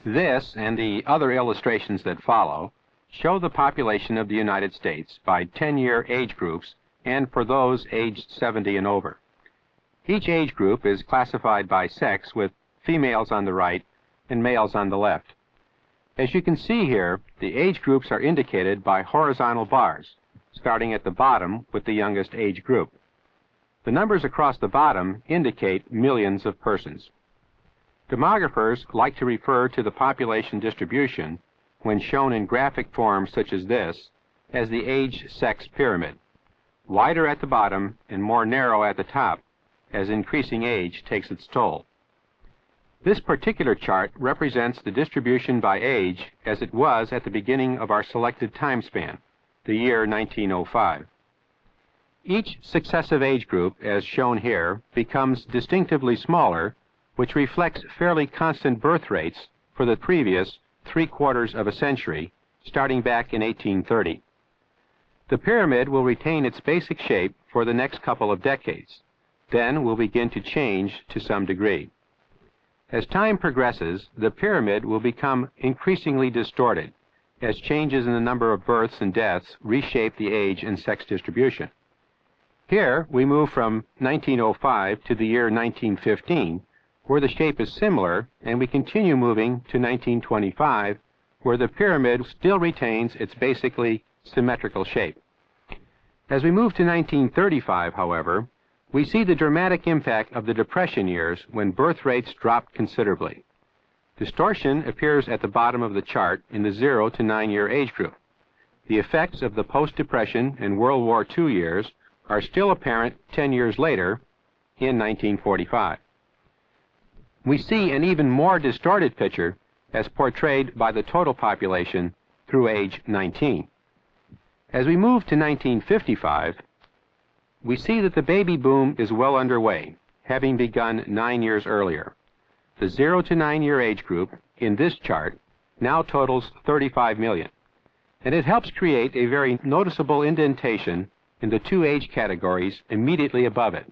This and the other illustrations that follow show the population of the United States by 10-year age groups and for those aged 70 and over. Each age group is classified by sex, with females on the right and males on the left. As you can see here, the age groups are indicated by horizontal bars, starting at the bottom with the youngest age group. The numbers across the bottom indicate millions of persons. Demographers like to refer to the population distribution, when shown in graphic form such as this, as the age-sex pyramid, wider at the bottom and more narrow at the top, as increasing age takes its toll. This particular chart represents the distribution by age as it was at the beginning of our selected time span, the year 1905. Each successive age group, as shown here, becomes distinctively smaller, which reflects fairly constant birth rates for the previous 3/4 of a century, starting back in 1830. The pyramid will retain its basic shape for the next couple of decades, then will begin to change to some degree. As time progresses, the pyramid will become increasingly distorted, as changes in the number of births and deaths reshape the age and sex distribution. Here, we move from 1905 to the year 1915, where the shape is similar, and we continue moving to 1925, where the pyramid still retains its basically symmetrical shape. As we move to 1935, however, we see the dramatic impact of the Depression years when birth rates dropped considerably. Distortion appears at the bottom of the chart in the 0 to 9-year age group. The effects of the post-Depression and World War II years are still apparent 10 years later, in 1945. We see an even more distorted picture as portrayed by the total population through age 19. As we move to 1955, we see that the baby boom is well underway, having begun 9 years earlier. The 0 to 9-year age group in this chart now totals 35 million, and it helps create a very noticeable indentation in the two age categories immediately above it,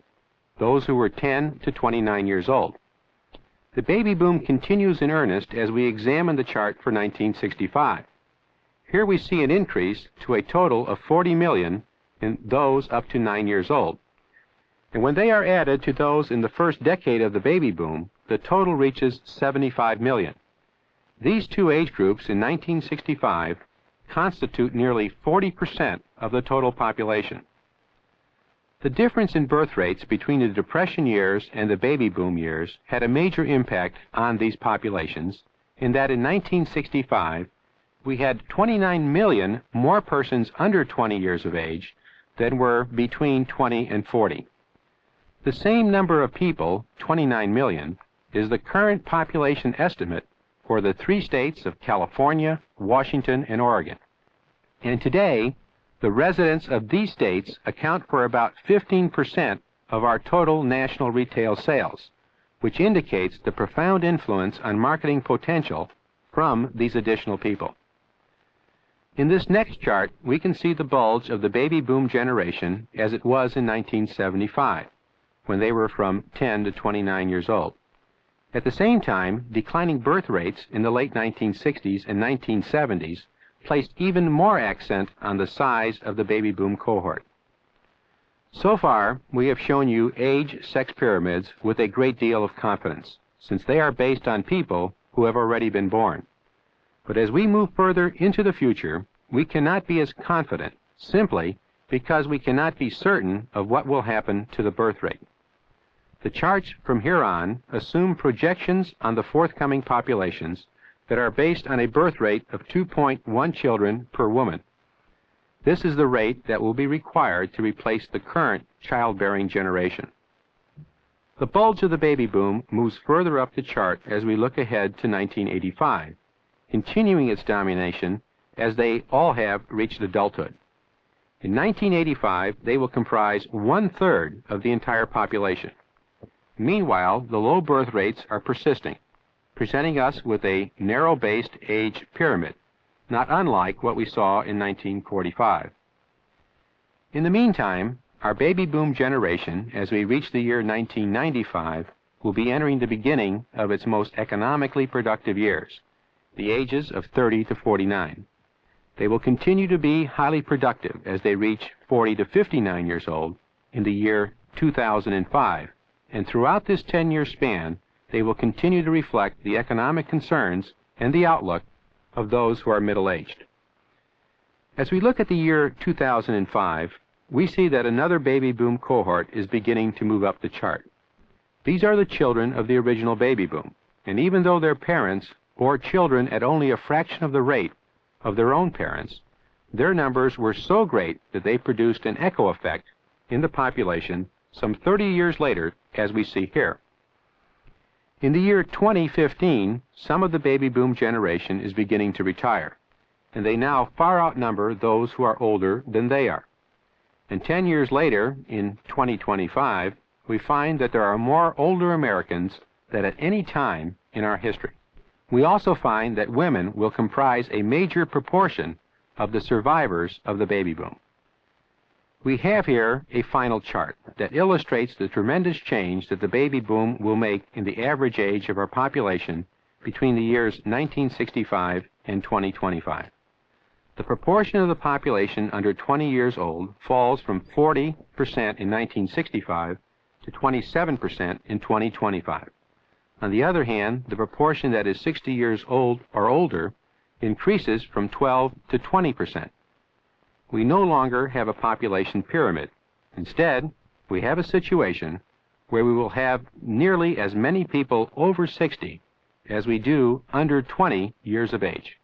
those who were 10 to 29 years old. The baby boom continues in earnest as we examine the chart for 1965. Here we see an increase to a total of 40 million in those up to 9 years old. And when they are added to those in the first decade of the baby boom, the total reaches 75 million. These two age groups in 1965 constitute nearly 40% of the total population. The difference in birth rates between the Depression years and the baby boom years had a major impact on these populations, in that in 1965 we had 29 million more persons under 20 years of age than were between 20 and 40. The same number of people, 29 million, is the current population estimate for the 3 states of California, Washington, and Oregon. And today, the residents of these states account for about 15% of our total national retail sales, which indicates the profound influence on marketing potential from these additional people. In this next chart, we can see the bulge of the baby boom generation as it was in 1975, when they were from 10 to 29 years old. At the same time, declining birth rates in the late 1960s and 1970s placed even more accent on the size of the baby boom cohort. So far, we have shown you age-sex pyramids with a great deal of confidence, since they are based on people who have already been born. But as we move further into the future, we cannot be as confident, simply because we cannot be certain of what will happen to the birth rate. The charts from here on assume projections on the forthcoming populations that are based on a birth rate of 2.1 children per woman. This is the rate that will be required to replace the current childbearing generation. The bulge of the baby boom moves further up the chart as we look ahead to 1985, continuing its domination as they all have reached adulthood. In 1985, they will comprise 1/3 of the entire population. Meanwhile, the low birth rates are persisting, presenting us with a narrow-based age pyramid, not unlike what we saw in 1945. In the meantime, our baby boom generation, as we reach the year 1995, will be entering the beginning of its most economically productive years, the ages of 30 to 49. They will continue to be highly productive as they reach 40 to 59 years old in the year 2005, and throughout this 10-year span, they will continue to reflect the economic concerns and the outlook of those who are middle-aged. As we look at the year 2005, we see that another baby boom cohort is beginning to move up the chart. These are the children of the original baby boom, and even though their parents bore children at only a fraction of the rate of their own parents, their numbers were so great that they produced an echo effect in the population some 30 years later, as we see here. In the year 2015, some of the baby boom generation is beginning to retire, and they now far outnumber those who are older than they are. And 10 years later, in 2025, we find that there are more older Americans than at any time in our history. We also find that women will comprise a major proportion of the survivors of the baby boom. We have here a final chart that illustrates the tremendous change that the baby boom will make in the average age of our population between the years 1965 and 2025. The proportion of the population under 20 years old falls from 40% in 1965 to 27% in 2025. On the other hand, the proportion that is 60 years old or older increases from 12 to 20%. We no longer have a population pyramid. Instead, we have a situation where we will have nearly as many people over 60 as we do under 20 years of age.